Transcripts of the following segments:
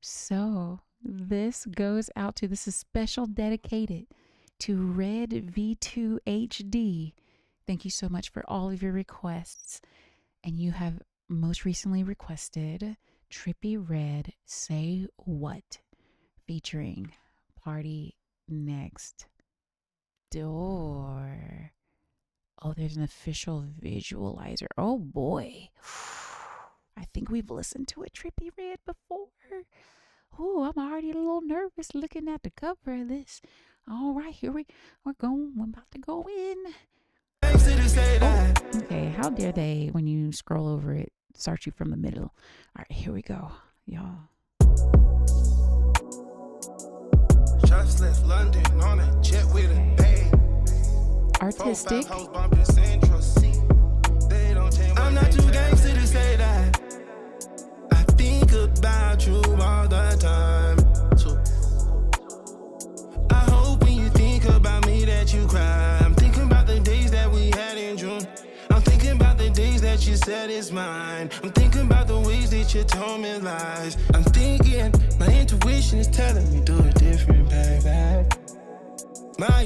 So this goes out to, this is special dedicated to Red V2 HD. Thank you so much for all of your requests. And you have most recently requested Trippie Red Say What featuring Party Next Door. Oh, there's an official visualizer. Oh boy. I think we've listened to a Trippie Red before. Oh, I'm already a little nervous looking at the cover of this. All right, we're about to go in. Oh, okay, how dare they, when you scroll over it, start you from the middle. All right, here we go, y'all. Just left London on a jet with a bag. Artistic. I'm not too gangster to say that. I think about you all the time. So I hope when you think about me that you cry. I'm thinking about the days that we had in June. I'm thinking about the days that you said it's mine. I'm thinking about the ways that you told me lies. I'm thinking my intuition is telling me do it different, baby. My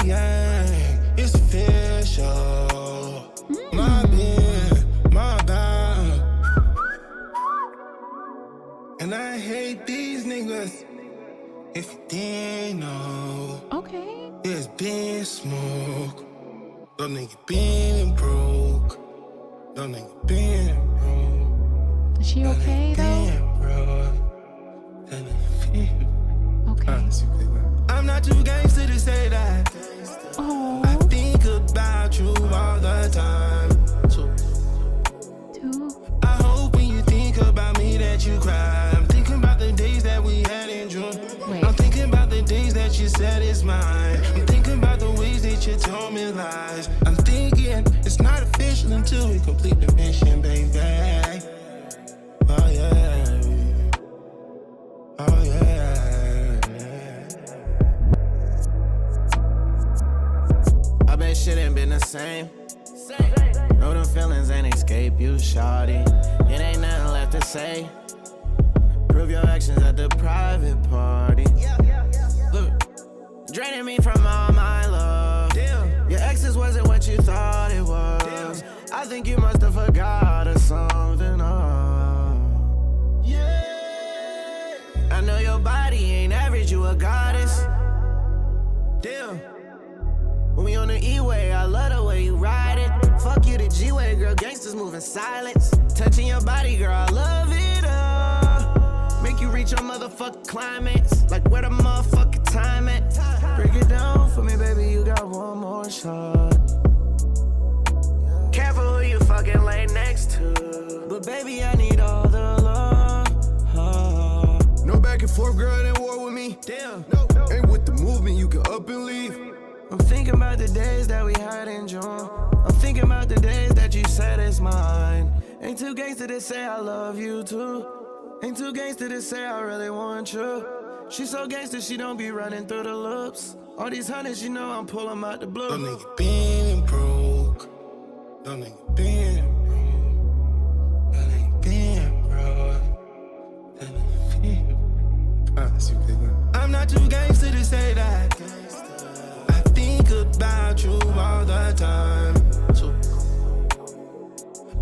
yang, it's official. My being, my bound. And I hate these niggas. If you didn't know, Okay. it's been smoke. Them niggas been broke. Them niggas been broke. Is she okay though? Okay. I'm not too gangster to say that. Oh. I think about you all the time. I hope when you think about me that you cry. I'm thinking about the days that we had in June. Wait. I'm thinking about the days that you said it's mine. I'm thinking about the ways that you told me lies. I'm thinking it's not official until we complete the mission, baby. Oh yeah. Oh yeah. I bet shit ain't been the same. Know them feelings ain't escape you, shawty. It ain't nothing left to say. Prove your actions at the private party. Look, draining me from all my love. Your exes wasn't what you thought it was. I think you must have forgot or something. Oh. Yeah. I know your body ain't average, you a goddess. Damn. When we on the E-way, I love the way you ride it. Fuck you, the G-way, girl, gangsters moving silence. Touching your body, girl, I love it all. Make you reach your motherfucking climax. Like where the motherfucking time at. Break it down for me, baby, you got one more shot. Careful who you fucking lay next to. But baby, I need all the love. No back and forth, girl, it ain't war with me. Damn, no. Ain't with the movement, you can up and leave. I'm thinking about the days that we had in June. I'm thinking about the days that you said it's mine. Ain't too gangster to say I love you too. Ain't too gangster to say I really want you. She so gangster, she don't be running through the loops. All these hundreds, you know I'm pulling out the blue. Them niggas been broke. Them niggas been broke. Them niggas been broke. Them niggas been broke. I'm not too gangster to say that. Think about you all the time.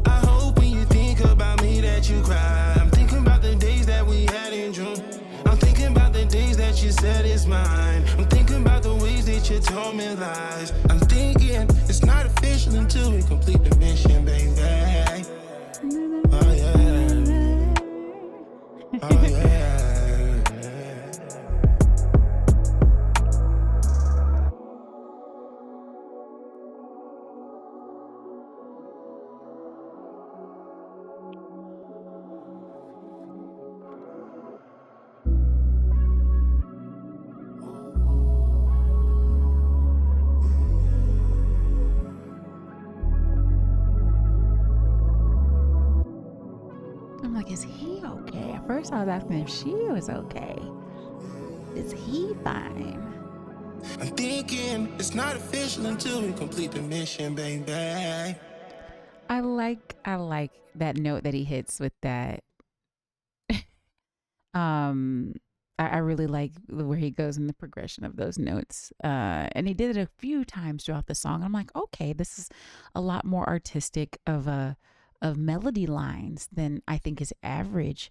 I hope when you think about me that you cry. I'm thinking about the days that we had in June. I'm thinking about the days that you said it's mine. I'm thinking about the ways that you told me lies. I'm thinking it's not official until we complete the mission, baby. Oh yeah. Oh yeah. Like, is he okay? At first I was asking if she was okay. Is he fine? I'm thinking it's not official until we complete the mission, baby. I like that note that he hits with that Um, I really like where he goes in the progression of those notes. And he did it a few times throughout the song. I'm like, okay, this is a lot more artistic of melody lines than I think is average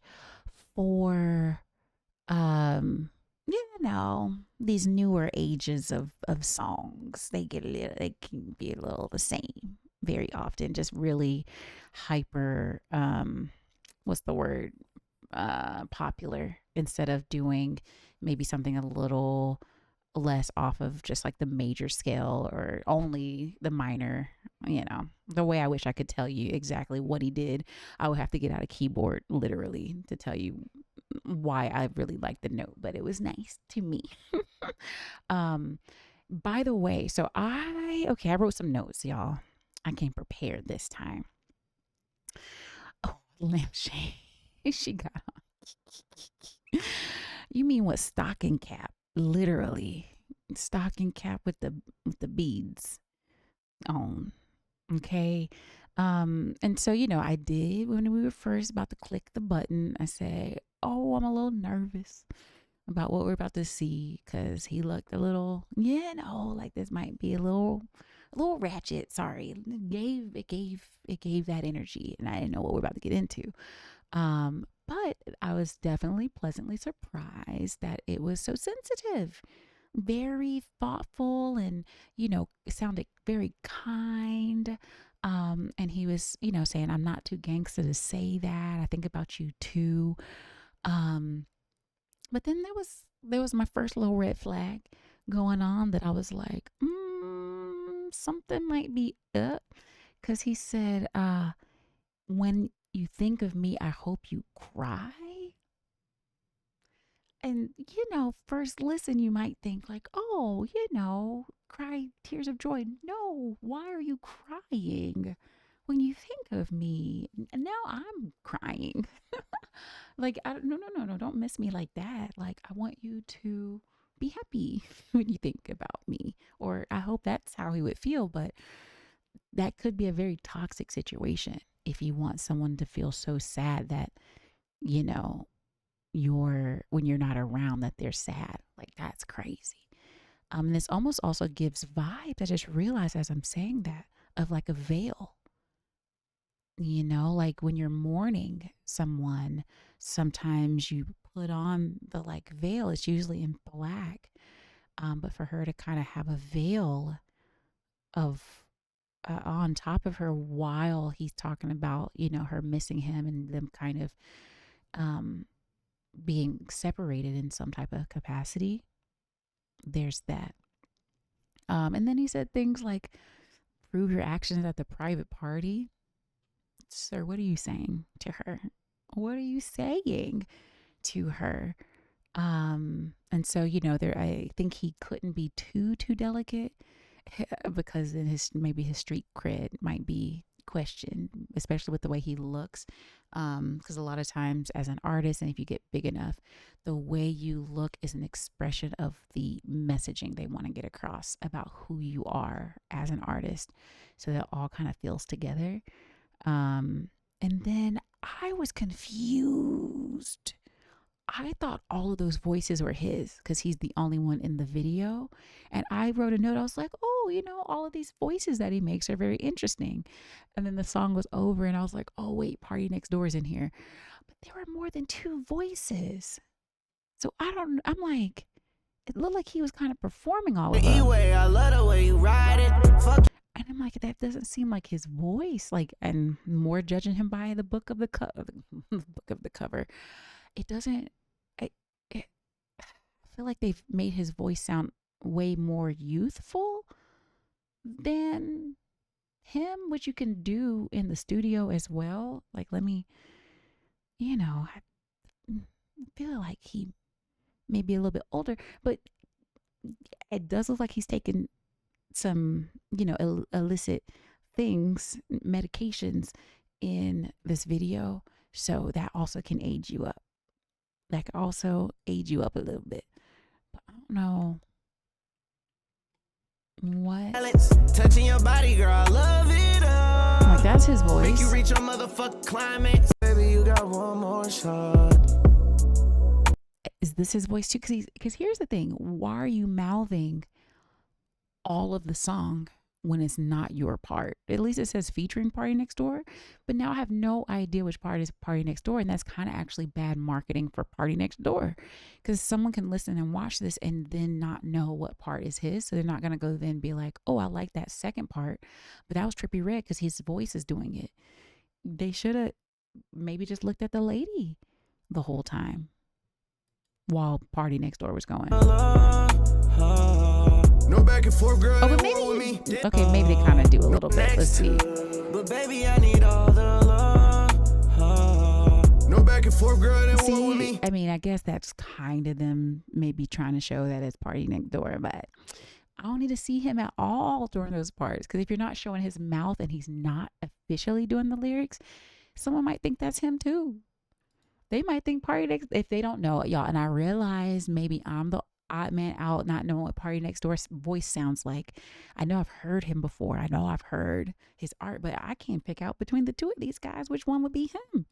for these newer ages of songs. They can be a little the same very often, just really hyper what's the word, popular, instead of doing maybe something a little less off of just like the major scale or only the minor. The way I wish I could tell you exactly what he did, I would have to get out a keyboard literally to tell you why I really liked the note, but it was nice to me. um by the way, so I wrote some notes, y'all. I came prepared this time. Oh, lampshade. She got on. You mean what? Stocking cap, literally stocking cap with the beads on. Okay. And so, I did, when we were first about to click the button, I said, oh, I'm a little nervous about what we're about to see, because he looked a little, like this might be a little ratchet. Sorry. It gave that energy, and I didn't know what we're about to get into. But I was definitely pleasantly surprised that it was so sensitive, very thoughtful, and, it sounded very kind. And he was, saying, I'm not too gangster to say that. I think about you too. But then there was my first little red flag going on, that I was like, something might be up. Cause he said, when you think of me, I hope you cry. And, first listen, you might think like, oh, cry tears of joy. No, why are you crying when you think of me? And now I'm crying. Like, no, don't miss me like that. Like, I want you to be happy when you think about me. Or I hope that's how he would feel. But that could be a very toxic situation if you want someone to feel so sad that, when you're not around, that they're sad. Like, that's crazy. This almost also gives vibes, I just realized as I'm saying that, of like a veil. Like when you're mourning someone, sometimes you put on the like veil. It's usually in black. But for her to kind of have a veil of on top of her while he's talking about, her missing him and them kind of being separated in some type of capacity. There's that. And then he said things like, prove your actions at the private party. Sir, what are you saying to her? What are you saying to her? And so, I think he couldn't be too delicate, because in maybe his street cred might be questioned, especially with the way he looks. Because a lot of times as an artist, and if you get big enough, the way you look is an expression of the messaging they want to get across about who you are as an artist. So that all kind of feels together. And then I was confused. I thought all of those voices were his, because he's the only one in the video. And I wrote a note. I was like, oh, all of these voices that he makes are very interesting. And then the song was over and I was like, oh, wait, PARTYNEXTDOOR's in here. But there were more than two voices. So I'm like, it looked like he was kind of performing all of them. Anyway, I love the way you ride it. Fuck. And I'm like, that doesn't seem like his voice. Like, and more judging him by the book of the cover. It doesn't, I feel like they've made his voice sound way more youthful than him, which you can do in the studio as well. Like, let me, I feel like he may be a little bit older, but it does look like he's taken some, illicit things, medications in this video. So that also can age you up. That can also age you up a little bit. But I don't know what. Touching your body, girl, I love it all. Like, that's his voice. Make you reach your motherfucking climax. Baby, you got one more shot. this his voice too? Because here's the thing: why are you mouthing all of the song when it's not your part? At least it says featuring Party Next Door, but now I have no idea which part is Party Next Door, and that's kind of actually bad marketing for Party Next Door, because someone can listen and watch this and then not know what part is his, so they're not gonna go then be like, oh, I like that second part, but that was Trippie Redd because his voice is doing it. They should have maybe just looked at the lady the whole time while Party Next Door was going. No back and forth, girl. Oh, but maybe, okay, maybe they kind of do a little bit. Let's see. But baby, I need all the love. No back and forth, girl. That war with me. I mean, I guess that's kind of them maybe trying to show that it's Party Next Door, but I don't need to see him at all during those parts, because if you're not showing his mouth and he's not officially doing the lyrics, someone might think that's him too. They might think Party Next, if they don't know it, y'all. And I realize maybe I'm the odd man out not knowing what Party Next Door's voice sounds like. I know I've heard him before. I know I've heard his art, but I can't pick out between the two of these guys which one would be him.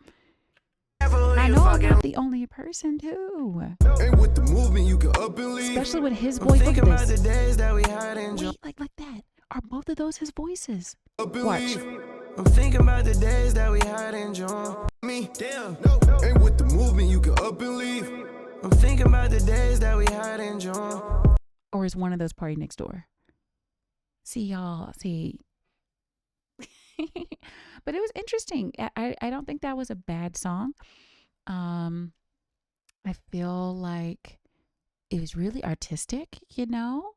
I know I'm not the only person too. And with the movement, you can up and leave. Especially with his voice. Look at About this. the days that we had in Wait, like that. Are both of those his voices? up and Watch. leave. I'm thinking about the days that we had in June. Me, damn. And with the movement, you can up and leave. I'm thinking about the days that we had in June. Or is one of those Party Next Door? See, y'all. See. But it was interesting. I don't think that was a bad song. I feel like it was really artistic, you know?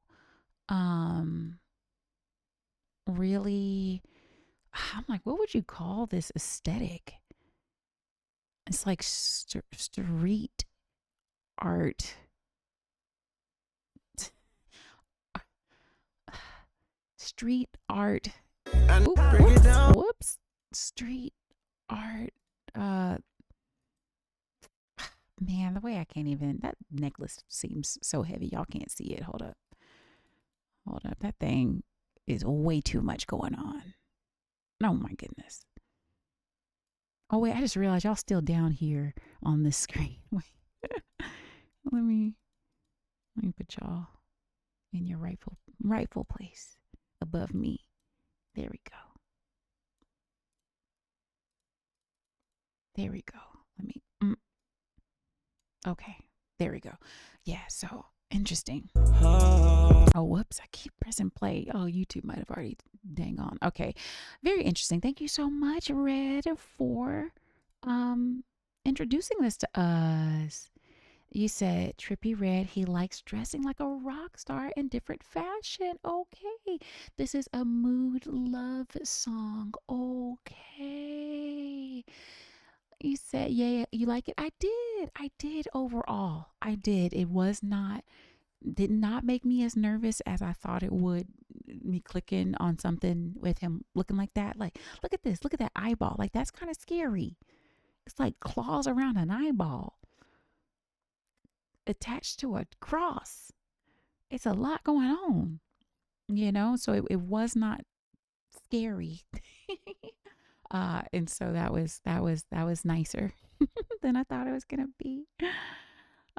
Really, I'm like, what would you call this aesthetic? It's like street art. Street art. Whoops. Street art. Man, the way I can't even, that necklace seems so heavy. Y'all can't see it. Hold up. That thing is way too much going on. Oh my goodness. Oh wait, I just realized y'all still down here on this screen. Wait. Let me put y'all in your rightful place above me. There we go. There we go. Let me okay. There we go. Yeah, so interesting. Oh, whoops. I keep pressing play. Oh, YouTube might have already dang on. Okay. Very interesting. Thank you so much, Red, for introducing this to us. You said Trippie Redd, he likes dressing like a rock star in different fashion. Okay. This is a mood love song. Okay. You said, yeah, you like it? I did overall. I did. It did not make me as nervous as I thought it would. Me clicking on something with him looking like that. Like, look at this. Look at that eyeball. Like, that's kind of scary. It's like claws around an eyeball attached to a cross. It's a lot going on, you know? So it was not scary. And so that was nicer than I thought it was gonna be.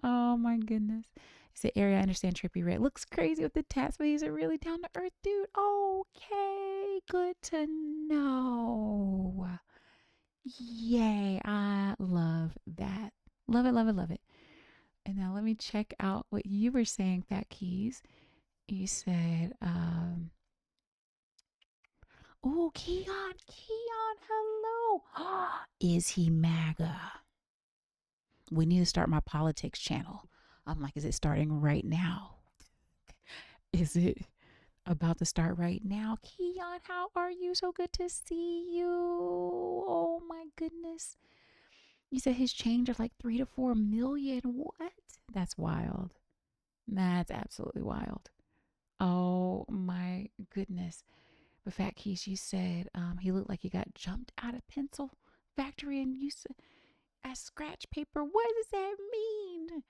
Oh my goodness. It's the area I understand. Trippie Redd looks crazy with the tats, but he's a really down to earth dude. Okay, good to know. Yay, I love that. Love it, love it, love it. And now let me check out what you were saying, Fat Keys. You said, oh, Keon, hello. Is he MAGA? We need to start my politics channel. I'm like, is it starting right now? Is it about to start right now? Keon, how are you? So good to see you. Oh my goodness. You said his change of like 3 to 4 million. What? That's wild. That's absolutely wild. Oh my goodness. But Fat Keys, you said he looked like he got jumped out of pencil factory and used as scratch paper. What does that mean?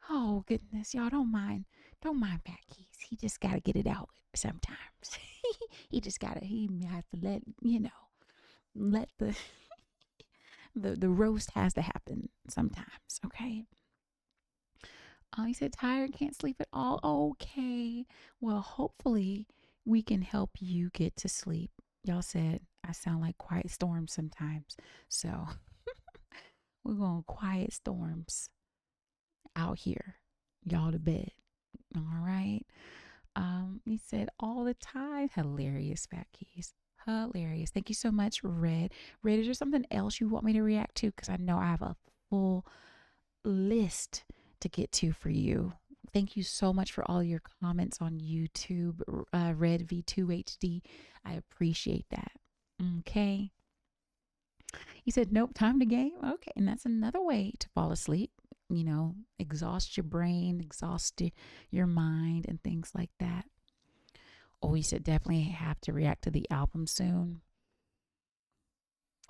Oh goodness, y'all don't mind Fat Keys. He just gotta get it out sometimes. he has to let the the roast has to happen sometimes, okay? Oh, he said tired, can't sleep at all. Okay. Well, hopefully we can help you get to sleep. Y'all said I sound like quiet storms sometimes. So we're going quiet storms out here. Y'all to bed. All right. He said all the time. Hilarious, Fat Keys. Hilarious. Thank you so much, Red. Red, is there something else you want me to react to? Because I know I have a full list to get to for you. Thank you so much for all your comments on YouTube, Red V2HD. I appreciate that. Okay. He said, nope, time to game. Okay. And that's another way to fall asleep. You know, exhaust your brain, exhaust your mind, and things like that. Oh, he said, definitely have to react to the album soon.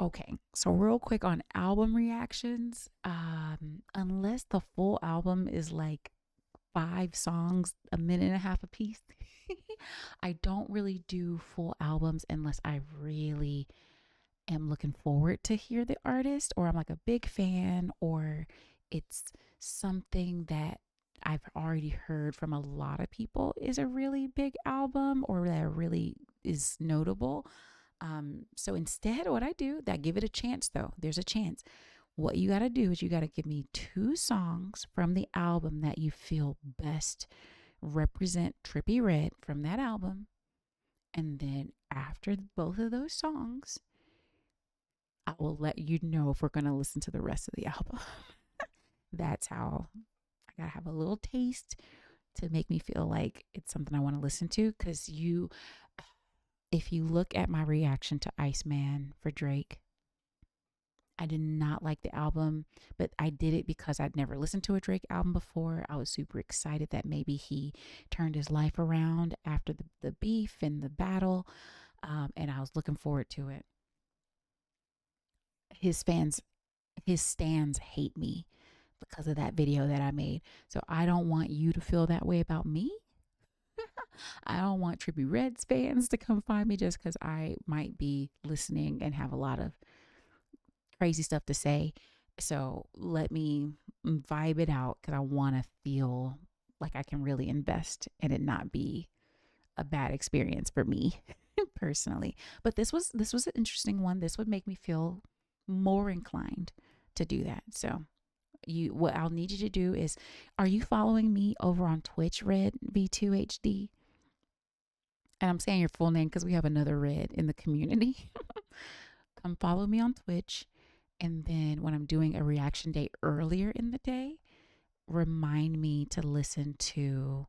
Okay, so real quick on album reactions, unless the full album is like 5 songs, a minute and a half a piece, I don't really do full albums unless I really am looking forward to hear the artist, or I'm like a big fan, or it's something that I've already heard from a lot of people is a really big album or that really is notable. So instead, what I do, that give it a chance though. There's a chance. What you got to do is you got to give me 2 songs from the album that you feel best represent Trippie Redd from that album. And then after both of those songs, I will let you know if we're going to listen to the rest of the album. That's how I got to have a little taste to make me feel like it's something I want to listen to. Because if you look at my reaction to Iceman for Drake, I did not like the album, but I did it because I'd never listened to a Drake album before. I was super excited that maybe he turned his life around after the beef and the battle, and I was looking forward to it. His fans, his stands hate me because of that video that I made. So I don't want you to feel that way about me. I don't want Trippie Redd's fans to come find me just because I might be listening and have a lot of crazy stuff to say. So let me vibe it out because I want to feel like I can really invest and it not be a bad experience for me personally. But this was an interesting one. This would make me feel more inclined to do that. So what I'll need you to do is, are you following me over on Twitch, Red V2HD? And I'm saying your full name because we have another Red in the community. Come follow me on Twitch. And then when I'm doing a reaction day earlier in the day, remind me to listen to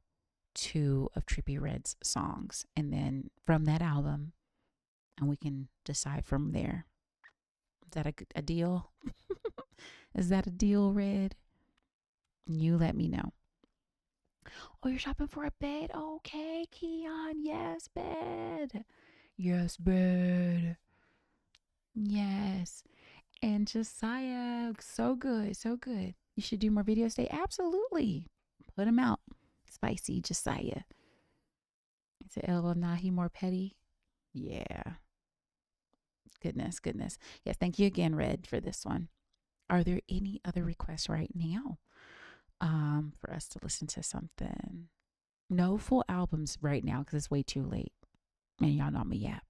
2 of Trippie Redd's songs. And then from that album, and we can decide from there. Is that a deal? Is that a deal, Red? You let me know. Oh, you're shopping for a bed? Okay, Keon. Yes, bed. Yes, bed. Yes. And Josiah, so good, so good. You should do more videos today. Absolutely. Put them out. Spicy Josiah. Is it LL Nahi more petty? Yeah. Goodness, goodness. Yes, thank you again, Red, for this one. Are there any other requests right now for us to listen to something? No full albums right now because it's way too late. And y'all know me yap.